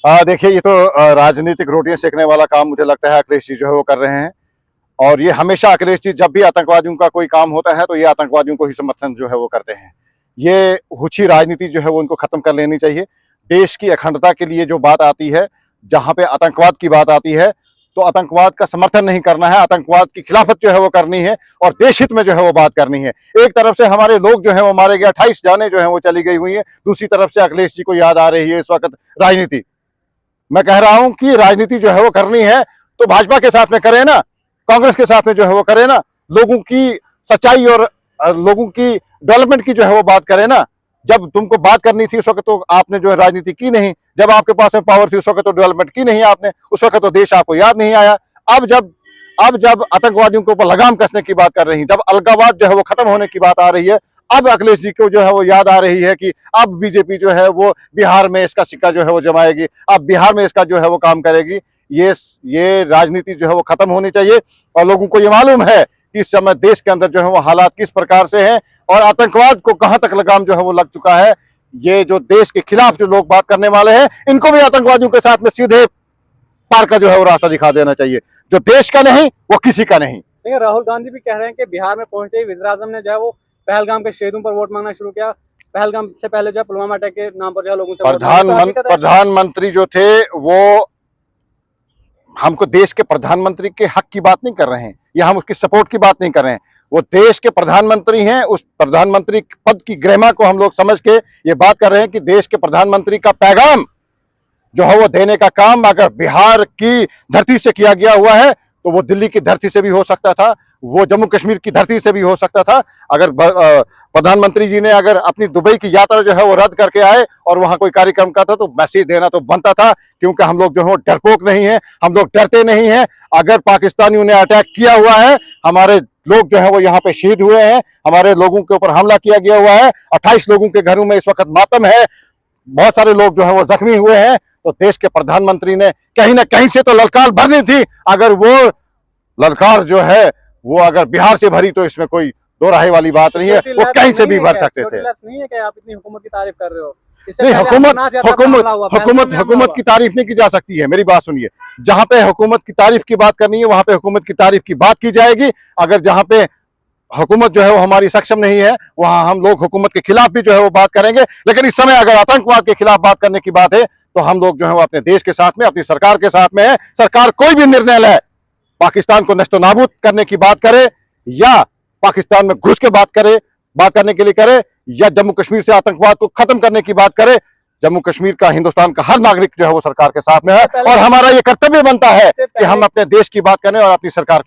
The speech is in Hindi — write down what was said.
देखिए, ये तो राजनीतिक रोटियां सेकने वाला काम मुझे लगता है अखिलेश जी जो है वो कर रहे हैं। और ये हमेशा अखिलेश जी जब भी आतंकवादियों का कोई काम होता है तो ये आतंकवादियों को ही समर्थन जो है वो करते हैं। ये हुची राजनीति जो है वो उनको खत्म कर लेनी चाहिए। देश की अखंडता के लिए जो बात आती है, जहां पे आतंकवाद की बात आती है, तो आतंकवाद का समर्थन नहीं करना है, आतंकवाद की खिलाफत जो है वो करनी है और देश हित में जो है वो बात करनी है। एक तरफ से हमारे लोग जो है वो मारे गए, 28 जाने जो है वो चली गई हुई है, दूसरी तरफ से अखिलेश जी को याद आ रही है इस वक्त राजनीति। मैं कह रहा हूं कि राजनीति जो है वो करनी है तो भाजपा के साथ में करें ना, कांग्रेस के साथ में जो है वो करें ना, लोगों की सच्चाई और लोगों की डेवलपमेंट की जो है वो बात करें ना। जब तुमको बात करनी थी उस वक्त तो आपने जो है राजनीति की नहीं, जब आपके पास में पावर थी उस वक्त तो डेवलपमेंट की नहीं आपने, उस वक्त तो देश आपको याद नहीं आया। अब जब आतंकवादियों के ऊपर लगाम कसने की बात कर रही हैं, जब अलगाववाद जो है वो खत्म होने की बात आ रही है, अब अखिलेश जी को जो है वो याद आ रही है कि अब बीजेपी जो है वो बिहार में इसका सिक्का जो है वो जमाएगी, अब बिहार में इसका जो है वो काम करेगी। ये राजनीति जो है वो खत्म होनी चाहिए। और लोगों को ये मालूम है कि इस समय देश के अंदर जो है वो हालात किस प्रकार से हैं और आतंकवाद को कहां तक लगाम जो है वो लग चुका है। ये जो देश के खिलाफ जो लोग बात करने वाले हैं, इनको भी आतंकवादियों के साथ में सीधे पार का जो है वो रास्ता दिखा देना चाहिए। जो देश का नहीं वो किसी का नहीं। लेकिन राहुल गांधी भी कह रहे हैं कि बिहार में पहुंचते ही वज़ीर आज़म ने जो है वो पहलगाम के शहीदों पर वोट मांगना शुरू किया। पहलगाम से पहले जो है पुलवामा अटैक के नाम पर जो है लोगों से प्रधानमंत्री जो थे वो हमको देश के प्रधानमंत्री के हक की बात नहीं कर रहे हैं या हम उसकी सपोर्ट की बात नहीं कर रहे हैं। वो देश के प्रधानमंत्री हैं, उस प्रधानमंत्री पद की गरिमा को हम लोग समझ के ये बात कर रहे हैं कि देश के प्रधानमंत्री का पैगाम जो है वो देने का काम अगर बिहार की धरती से किया गया हुआ है तो वो दिल्ली की धरती से भी हो सकता था, वो जम्मू कश्मीर की धरती से भी हो सकता था। अगर प्रधानमंत्री जी ने अगर अपनी दुबई की यात्रा जो है वो रद्द करके आए और वहां कोई कार्यक्रम का था तो मैसेज देना तो बनता था, क्योंकि हम लोग जो है डरपोक नहीं है, हम लोग डरते नहीं हैं। अगर पाकिस्तानियों ने अटैक किया हुआ है, हमारे लोग जो है वो यहाँ पे शहीद हुए हैं, हमारे लोगों के ऊपर हमला किया गया हुआ है, 28 लोगों के घरों में इस वक्त मातम है, बहुत सारे लोग जो है वो जख्मी हुए हैं, तो देश के प्रधानमंत्री ने कहीं ना कहीं से तो ललकार भरनी थी। अगर वो ललकार जो है वो अगर बिहार से भरी तो इसमें कोई दो राहे वाली बात नहीं है, वो कहीं से भी भर सकते थे। नहीं है कि आप इतनी हुकूमत की तारीफ कर रहे हो? नहीं, हुकूमत की तारीफ नहीं की जा सकती है। मेरी बात सुनिए, जहां पे हुकूमत की तारीफ की बात करनी है वहां पे हुकूमत की तारीफ की बात की जाएगी। अगर जहां पे हुकूमत जो है वो हमारी सक्षम नहीं है वहां हम लोग हुकूमत के खिलाफ भी जो है वो बात करेंगे। लेकिन इस समय अगर आतंकवाद के खिलाफ बात करने की बात है तो हम लोग जो है वो अपने देश के साथ में, अपनी सरकार के साथ में है। सरकार कोई भी निर्णय ले, पाकिस्तान को नष्ट नाबूद करने की बात करे या पाकिस्तान में घुस के बात करने के लिए करे या जम्मू कश्मीर से आतंकवाद को खत्म करने की बात करे, जम्मू कश्मीर का हिंदुस्तान का हर नागरिक जो है वो सरकार के साथ में है और हमारा ये कर्तव्य बनता है कि हम अपने देश की बात करें और अपनी सरकार की